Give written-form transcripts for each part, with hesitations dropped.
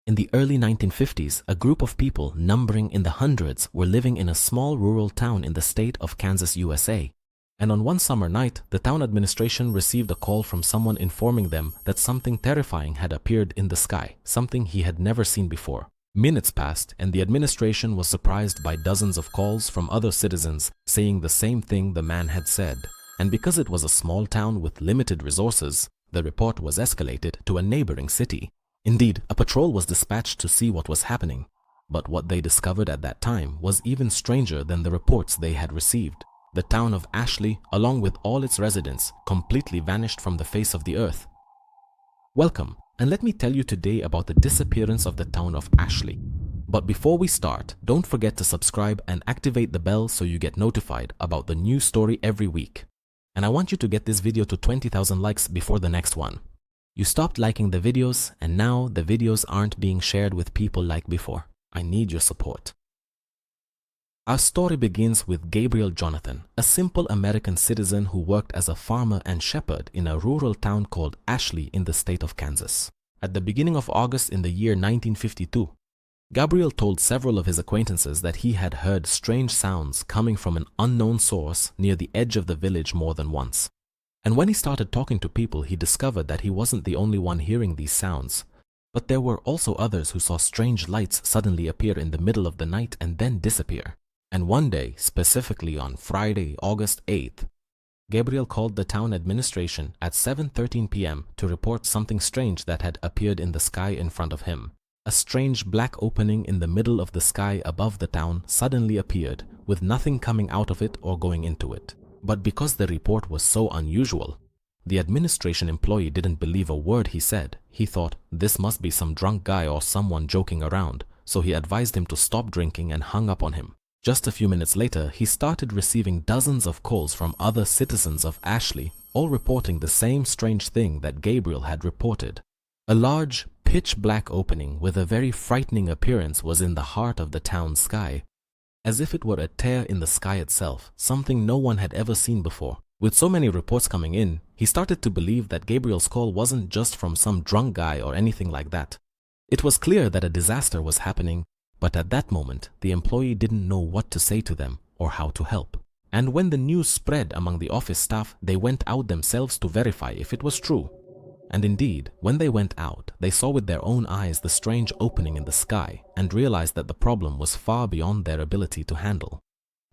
In the early 1950s, a group of people numbering in the hundreds were living in a small rural town in the state of Kansas, USA. And on one summer night, the town administration received a call from someone informing them that something terrifying had appeared in the sky, something he had never seen before. Minutes passed, and the administration was surprised by dozens of calls from other citizens saying the same thing the man had said. And because it was a small town with limited resources, the report was escalated to a neighboring city. Indeed, a patrol was dispatched to see what was happening. But what they discovered at that time was even stranger than the reports they had received. The town of Ashley, along with all its residents, completely vanished from the face of the earth. Welcome, and let me tell you today about the disappearance of the town of Ashley. But before we start, don't forget to subscribe and activate the bell so you get notified about the new story every week. And I want you to get this video to 20,000 likes before the next one. You stopped liking the videos, and now the videos aren't being shared with people like before. I need your support. Our story begins with Gabriel Jonathan, a simple American citizen who worked as a farmer and shepherd in a rural town called Ashley in the state of Kansas. At the beginning of August in the year 1952, Gabriel told several of his acquaintances that he had heard strange sounds coming from an unknown source near the edge of the village more than once. And when he started talking to people, he discovered that he wasn't the only one hearing these sounds. But there were also others who saw strange lights suddenly appear in the middle of the night and then disappear. And one day, specifically on Friday, August 8th, Gabriel called the town administration at 7:13 p.m. to report something strange that had appeared in the sky in front of him. A strange black opening in the middle of the sky above the town suddenly appeared, with nothing coming out of it or going into it. But because the report was so unusual, the administration employee didn't believe a word he said. He thought this must be some drunk guy or someone joking around, so he advised him to stop drinking and hung up on him. Just a few minutes later, he started receiving dozens of calls from other citizens of Ashley, all reporting the same strange thing that Gabriel had reported. A large, pitch-black opening with a very frightening appearance was in the heart of the town's sky, as if it were a tear in the sky itself, something no one had ever seen before. With so many reports coming in, he started to believe that Gabriel's call wasn't just from some drunk guy or anything like that. It was clear that a disaster was happening, but at that moment, the employee didn't know what to say to them or how to help. And when the news spread among the office staff, they went out themselves to verify if it was true. And indeed, when they went out, they saw with their own eyes the strange opening in the sky and realized that the problem was far beyond their ability to handle.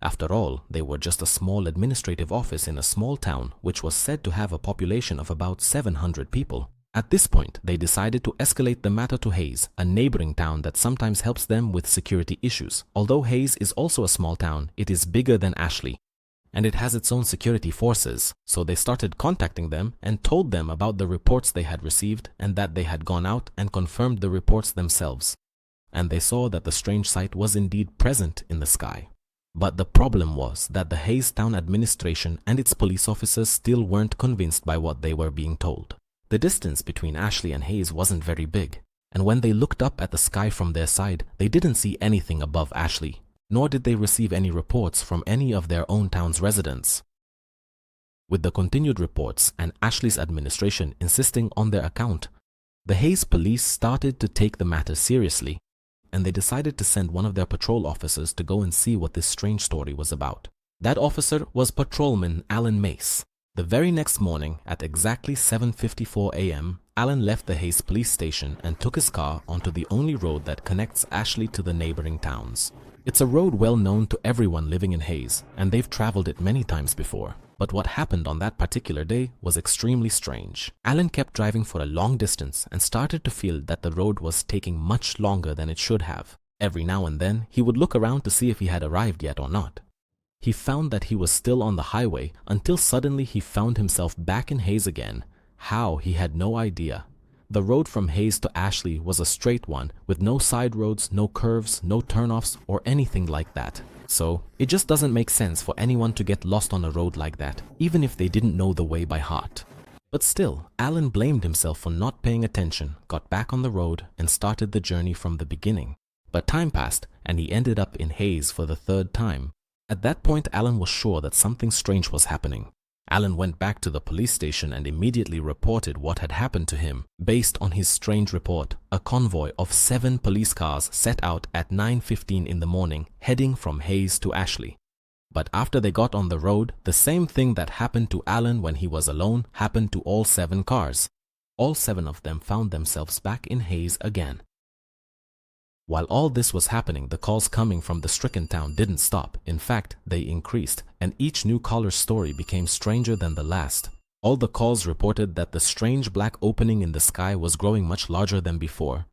After all, they were just a small administrative office in a small town which was said to have a population of about 700 people. At this point, they decided to escalate the matter to Hayes, a neighboring town that sometimes helps them with security issues. Although Hayes is also a small town, it is bigger than Ashley, and it has its own security forces. So they started contacting them and told them about the reports they had received and that they had gone out and confirmed the reports themselves. And they saw that the strange sight was indeed present in the sky. But the problem was that the Hayes town administration and its police officers still weren't convinced by what they were being told. The distance between Ashley and Hayes wasn't very big, and when they looked up at the sky from their side, they didn't see anything above Ashley, nor did they receive any reports from any of their own town's residents. With the continued reports and Ashley's administration insisting on their account, the Hayes police started to take the matter seriously, and they decided to send one of their patrol officers to go and see what this strange story was about. That officer was Patrolman Alan Mace. The very next morning, at exactly 7:54 a.m., Alan left the Hayes police station and took his car onto the only road that connects Ashley to the neighboring towns. It's a road well known to everyone living in Hayes, and they've traveled it many times before. But what happened on that particular day was extremely strange. Alan kept driving for a long distance and started to feel that the road was taking much longer than it should have. Every now and then, he would look around to see if he had arrived yet or not. He found that he was still on the highway until suddenly he found himself back in Hayes again. How, he had no idea. The road from Hayes to Ashley was a straight one with no side roads, no curves, no turnoffs, or anything like that. So, it just doesn't make sense for anyone to get lost on a road like that, even if they didn't know the way by heart. But still, Alan blamed himself for not paying attention, got back on the road, and started the journey from the beginning. But time passed, and he ended up in Hayes for the third time. At that point, Alan was sure that something strange was happening. Alan went back to the police station and immediately reported what had happened to him. Based on his strange report, a convoy of 7 police cars set out at 9:15 in the morning, heading from Hayes to Ashley. But after they got on the road, the same thing that happened to Alan when he was alone happened to all 7 cars. All 7 of them found themselves back in Hayes again. While all this was happening, the calls coming from the stricken town didn't stop. In fact, they increased, and each new caller's story became stranger than the last. All the calls reported that the strange black opening in the sky was growing much larger than before,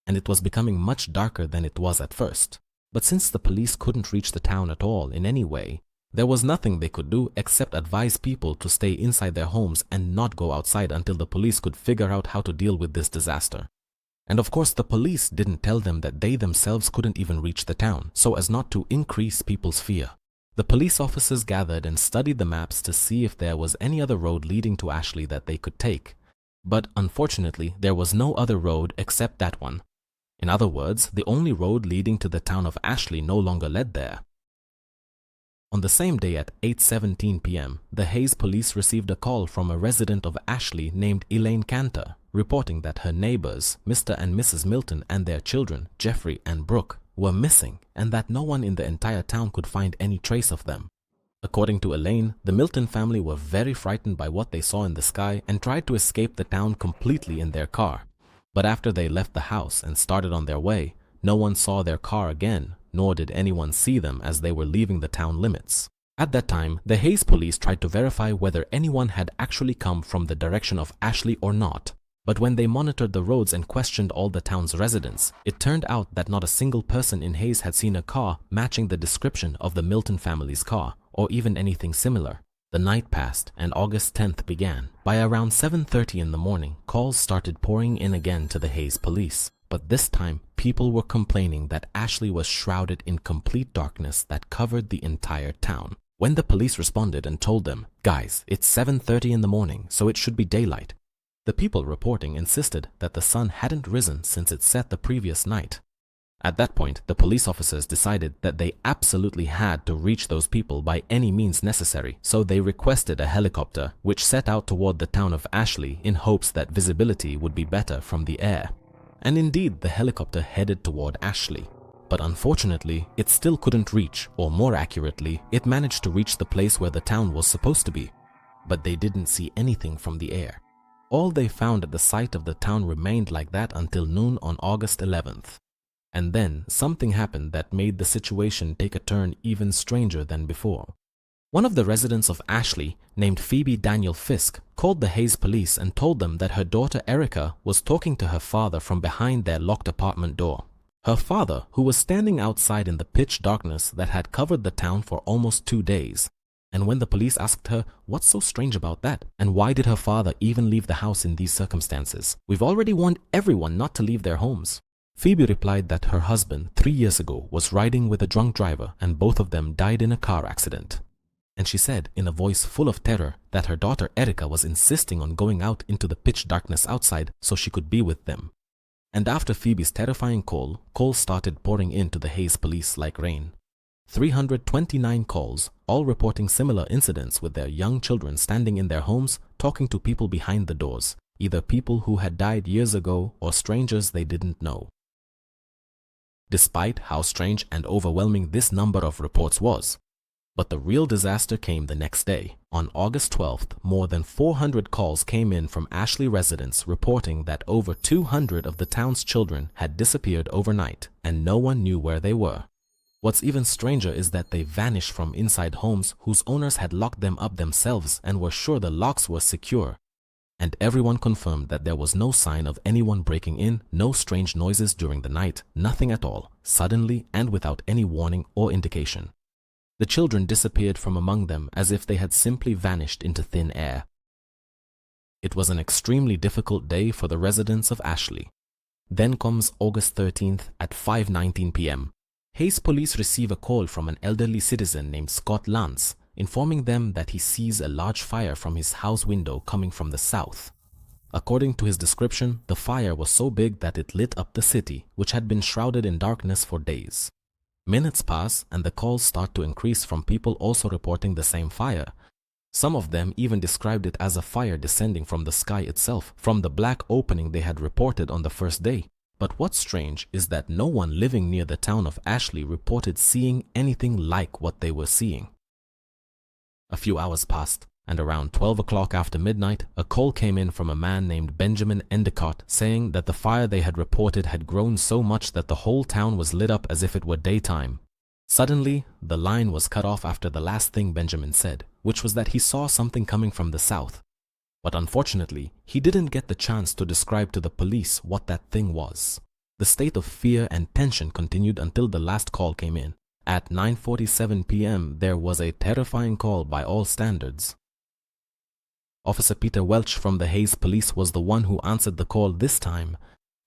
and it was becoming much darker than it was at first. But since the police couldn't reach the town at all in any way, there was nothing they could do except advise people to stay inside their homes and not go outside until the police could figure out how to deal with this disaster. And of course, the police didn't tell them that they themselves couldn't even reach the town, so as not to increase people's fear. The police officers gathered and studied the maps to see if there was any other road leading to Ashley that they could take. But unfortunately, there was no other road except that one. In other words, the only road leading to the town of Ashley no longer led there. On the same day at 8:17 p.m., the Hayes police received a call from a resident of Ashley named Elaine Cantor, reporting that her neighbors, Mr. and Mrs. Milton, and their children, Jeffrey and Brooke, were missing, and that no one in the entire town could find any trace of them. According to Elaine, the Milton family were very frightened by what they saw in the sky and tried to escape the town completely in their car. But after they left the house and started on their way, no one saw their car again, nor did anyone see them as they were leaving the town limits. At that time, the Hayes police tried to verify whether anyone had actually come from the direction of Ashley or not. But when they monitored the roads and questioned all the town's residents, it turned out that not a single person in Hayes had seen a car matching the description of the Milton family's car, or even anything similar. The night passed and August 10th began. By around 7:30 in the morning, calls started pouring in again to the Hayes police. But this time, people were complaining that Ashley was shrouded in complete darkness that covered the entire town. When the police responded and told them, "Guys, it's 7:30 in the morning, so it should be daylight," the people reporting insisted that the sun hadn't risen since it set the previous night. At that point, the police officers decided that they absolutely had to reach those people by any means necessary, so they requested a helicopter, which set out toward the town of Ashley in hopes that visibility would be better from the air. And indeed, the helicopter headed toward Ashley. But unfortunately, it still couldn't reach, or more accurately, it managed to reach the place where the town was supposed to be. But they didn't see anything from the air. All they found at the site of the town remained like that until noon on August 11th. And then something happened that made the situation take a turn even stranger than before. One of the residents of Ashley, named Phoebe Daniel Fisk, called the Hayes police and told them that her daughter Erica was talking to her father from behind their locked apartment door. Her father, who was standing outside in the pitch darkness that had covered the town for almost 2 days. And when the police asked her, "What's so strange about that? And why did her father even leave the house in these circumstances? We've already warned everyone not to leave their homes." Phoebe replied that her husband 3 years ago was riding with a drunk driver and both of them died in a car accident. And she said in a voice full of terror that her daughter Erica was insisting on going out into the pitch darkness outside so she could be with them. And after Phoebe's terrifying call, calls started pouring into the Hayes police like rain. 329 calls, all reporting similar incidents with their young children standing in their homes talking to people behind the doors, either people who had died years ago or strangers they didn't know. Despite how strange and overwhelming this number of reports was. But the real disaster came the next day. On August 12th, more than 400 calls came in from Ashley residents reporting that over 200 of the town's children had disappeared overnight and no one knew where they were. What's even stranger is that they vanished from inside homes whose owners had locked them up themselves and were sure the locks were secure. And everyone confirmed that there was no sign of anyone breaking in, no strange noises during the night, nothing at all, suddenly and without any warning or indication. The children disappeared from among them as if they had simply vanished into thin air. It was an extremely difficult day for the residents of Ashley. Then comes August 13th at 5:19 p.m. Hayes police receive a call from an elderly citizen named Scott Lance, informing them that he sees a large fire from his house window coming from the south. According to his description, the fire was so big that it lit up the city, which had been shrouded in darkness for days. Minutes pass and the calls start to increase from people also reporting the same fire. Some of them even described it as a fire descending from the sky itself, from the black opening they had reported on the first day. But what's strange is that no one living near the town of Ashley reported seeing anything like what they were seeing. A few hours passed, and around 12 o'clock after midnight, a call came in from a man named Benjamin Endicott saying that the fire they had reported had grown so much that the whole town was lit up as if it were daytime. Suddenly, the line was cut off after the last thing Benjamin said, which was that he saw something coming from the south. But unfortunately, he didn't get the chance to describe to the police what that thing was. The state of fear and tension continued until the last call came in. At 9:47 p.m., there was a terrifying call by all standards. Officer Peter Welch from the Hayes Police was the one who answered the call this time.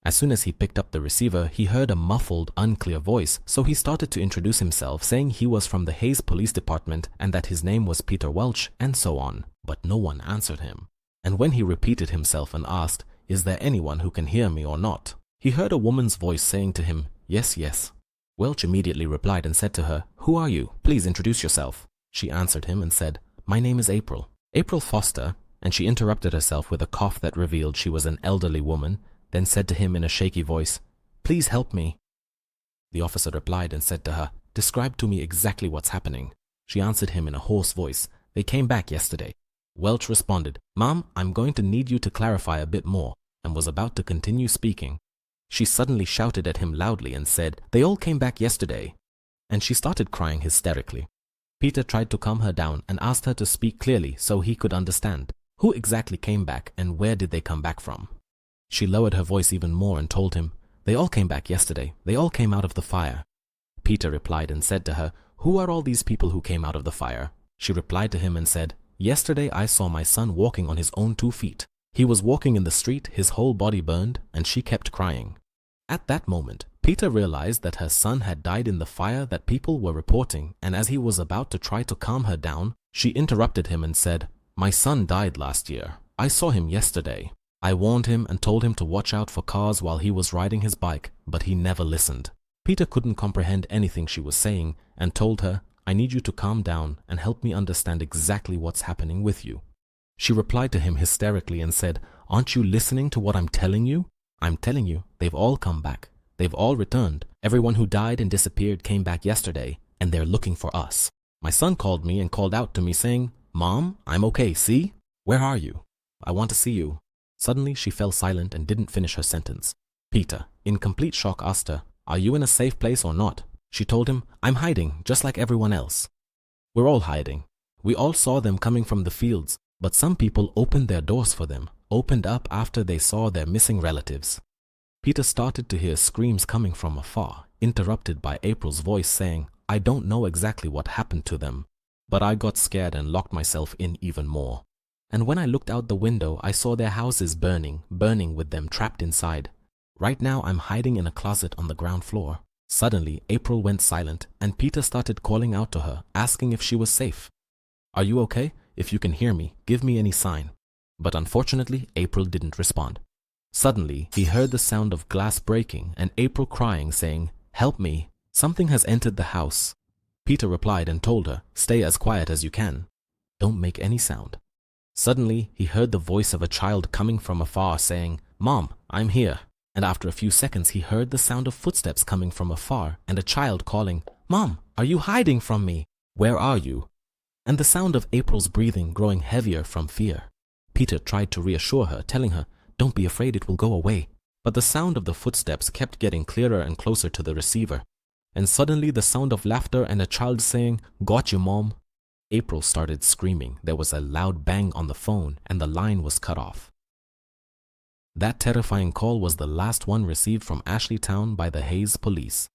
As soon as he picked up the receiver, he heard a muffled, unclear voice, so he started to introduce himself, saying he was from the Hayes Police Department and that his name was Peter Welch, and so on. But no one answered him. And when he repeated himself and asked, "Is there anyone who can hear me or not?" he heard a woman's voice saying to him, "Yes, yes." Welch immediately replied and said to her, "Who are you? Please introduce yourself." She answered him and said, "My name is April. April Foster," and she interrupted herself with a cough that revealed she was an elderly woman, then said to him in a shaky voice, "Please help me." The officer replied and said to her, "Describe to me exactly what's happening." She answered him in a hoarse voice, "They came back yesterday." Welch responded, "Ma'am, I'm going to need you to clarify a bit more," and was about to continue speaking. She suddenly shouted at him loudly and said, "They all came back yesterday." And she started crying hysterically. Peter tried to calm her down and asked her to speak clearly so he could understand. Who exactly came back and where did they come back from? She lowered her voice even more and told him, "They all came back yesterday. They all came out of the fire." Peter replied and said to her, "Who are all these people who came out of the fire?" She replied to him and said, "Yesterday I saw my son walking on his own 2 feet. He was walking in the street, his whole body burned," and she kept crying. At that moment, Peter realized that her son had died in the fire that people were reporting, and as he was about to try to calm her down, she interrupted him and said, "My son died last year. I saw him yesterday. I warned him and told him to watch out for cars while he was riding his bike, but he never listened." Peter couldn't comprehend anything she was saying and told her, "I need you to calm down and help me understand exactly what's happening with you." She replied to him hysterically and said, "Aren't you listening to what I'm telling you? I'm telling you, they've all come back. They've all returned. Everyone who died and disappeared came back yesterday, and they're looking for us. My son called me and called out to me saying, 'Mom, I'm okay, see? Where are you? I want to see you.'" Suddenly, she fell silent and didn't finish her sentence. Peter, in complete shock, asked her, "Are you in a safe place or not?" She told him, "I'm hiding, just like everyone else. We're all hiding. We all saw them coming from the fields, but some people opened their doors for them, opened up after they saw their missing relatives." Peter started to hear screams coming from afar, interrupted by April's voice saying, "I don't know exactly what happened to them, but I got scared and locked myself in even more. And when I looked out the window, I saw their houses burning with them trapped inside. Right now, I'm hiding in a closet on the ground floor." Suddenly, April went silent, and Peter started calling out to her, asking if she was safe. "Are you okay? If you can hear me, give me any sign." But unfortunately, April didn't respond. Suddenly, he heard the sound of glass breaking and April crying, saying, "Help me, something has entered the house." Peter replied and told her, "Stay as quiet as you can. Don't make any sound." Suddenly, he heard the voice of a child coming from afar saying, "Mom, I'm here." And after a few seconds, he heard the sound of footsteps coming from afar and a child calling, "Mom, are you hiding from me? Where are you?" And the sound of April's breathing growing heavier from fear. Peter tried to reassure her, telling her, "Don't be afraid, it will go away." But the sound of the footsteps kept getting clearer and closer to the receiver. And suddenly the sound of laughter and a child saying, "Got you, Mom." April started screaming. There was a loud bang on the phone and the line was cut off. That terrifying call was the last one received from Ashley Town by the Hayes Police.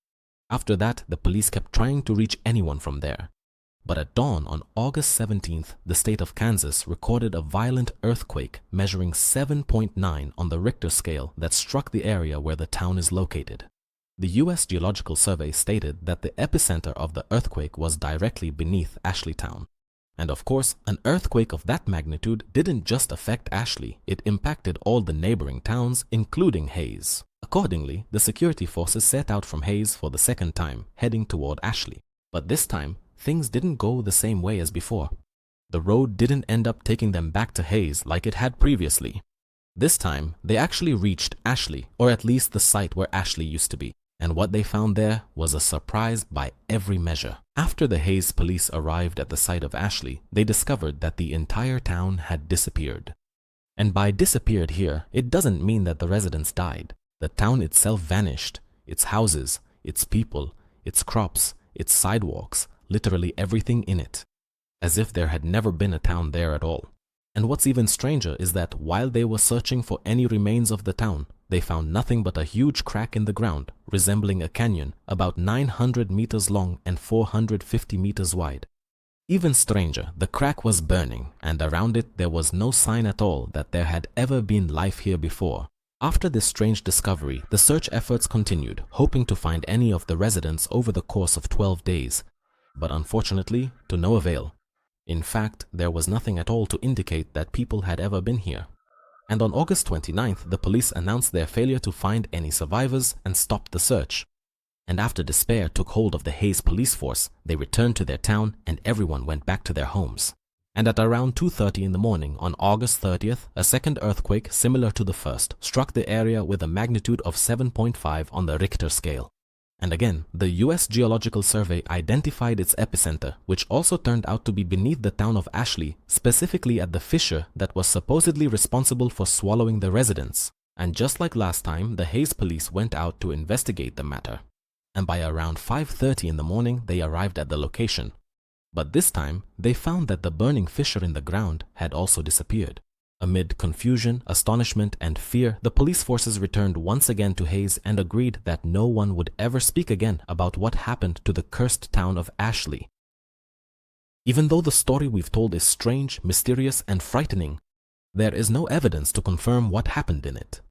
After that, the police kept trying to reach anyone from there. But at dawn on August 17th, the state of Kansas recorded a violent earthquake measuring 7.9 on the Richter scale that struck the area where the town is located. The U.S. Geological Survey stated that the epicenter of the earthquake was directly beneath Ashley Town. And of course, an earthquake of that magnitude didn't just affect Ashley, it impacted all the neighboring towns, including Hayes. Accordingly, the security forces set out from Hayes for the second time, heading toward Ashley. But this time, things didn't go the same way as before. The road didn't end up taking them back to Hayes like it had previously. This time, they actually reached Ashley, or at least the site where Ashley used to be. And what they found there was a surprise by every measure. After the Hayes police arrived at the site of Ashley, they discovered that the entire town had disappeared. And by disappeared here, it doesn't mean that the residents died. The town itself vanished. Its houses, its people, its crops, its sidewalks, literally everything in it. As if there had never been a town there at all. And what's even stranger is that while they were searching for any remains of the town, they found nothing but a huge crack in the ground, resembling a canyon, about 900 meters long and 450 meters wide. Even stranger, the crack was burning, and around it there was no sign at all that there had ever been life here before. After this strange discovery, the search efforts continued, hoping to find any of the residents over the course of 12 days. But unfortunately, to no avail. In fact, there was nothing at all to indicate that people had ever been here. And on August 29th, the police announced their failure to find any survivors and stopped the search. And after despair took hold of the Hayes police force, they returned to their town and everyone went back to their homes. And at around 2:30 in the morning on August 30th, a second earthquake similar to the first struck the area with a magnitude of 7.5 on the Richter scale. And again, the US Geological Survey identified its epicenter, which also turned out to be beneath the town of Ashley, specifically at the fissure that was supposedly responsible for swallowing the residents. And just like last time, the Hayes police went out to investigate the matter. And by around 5:30 in the morning, they arrived at the location. But this time, they found that the burning fissure in the ground had also disappeared. Amid confusion, astonishment, and fear, the police forces returned once again to Hayes and agreed that no one would ever speak again about what happened to the cursed town of Ashley. Even though the story we've told is strange, mysterious, and frightening, there is no evidence to confirm what happened in it.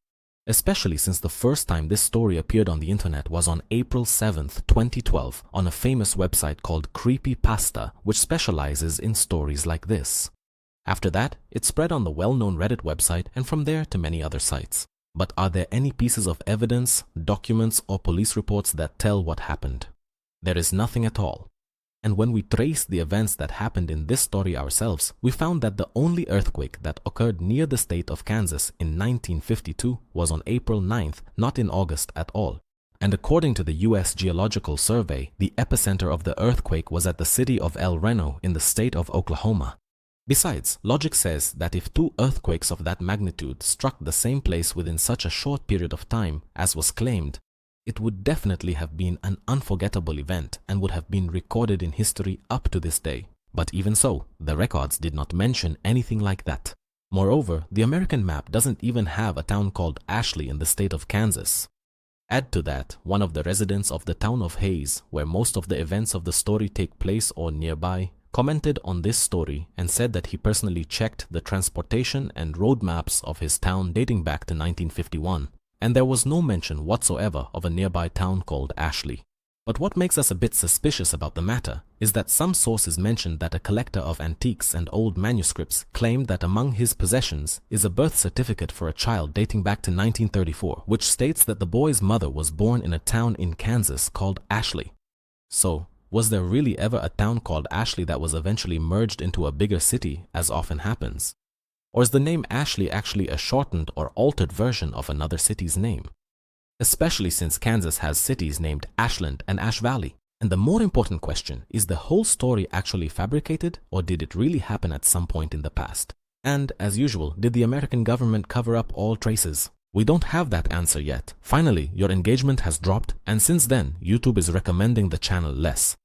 Especially since the first time this story appeared on the internet was on April 7th, 2012, on a famous website called Creepypasta, which specializes in stories like this. After that, it spread on the well-known Reddit website and from there to many other sites. But are there any pieces of evidence, documents, or police reports that tell what happened? There is nothing at all. And when we traced the events that happened in this story ourselves, we found that the only earthquake that occurred near the state of Kansas in 1952 was on April 9th, not in August at all. And according to the US Geological Survey, the epicenter of the earthquake was at the city of El Reno in the state of Oklahoma. Besides, logic says that if two earthquakes of that magnitude struck the same place within such a short period of time as was claimed, it would definitely have been an unforgettable event and would have been recorded in history up to this day. But even so, the records did not mention anything like that. Moreover, the American map doesn't even have a town called Ashley in the state of Kansas. Add to that, one of the residents of the town of Hayes, where most of the events of the story take place or nearby, commented on this story and said that he personally checked the transportation and road maps of his town dating back to 1951, and there was no mention whatsoever of a nearby town called Ashley. But what makes us a bit suspicious about the matter is that some sources mentioned that a collector of antiques and old manuscripts claimed that among his possessions is a birth certificate for a child dating back to 1934, which states that the boy's mother was born in a town in Kansas called Ashley. So, was there really ever a town called Ashley that was eventually merged into a bigger city, as often happens? Or is the name Ashley actually a shortened or altered version of another city's name? Especially since Kansas has cities named Ashland and Ash Valley. And the more important question, is the whole story actually fabricated, or did it really happen at some point in the past? And, as usual, did the American government cover up all traces? We don't have that answer yet. Finally, your engagement has dropped, and since then, YouTube is recommending the channel less.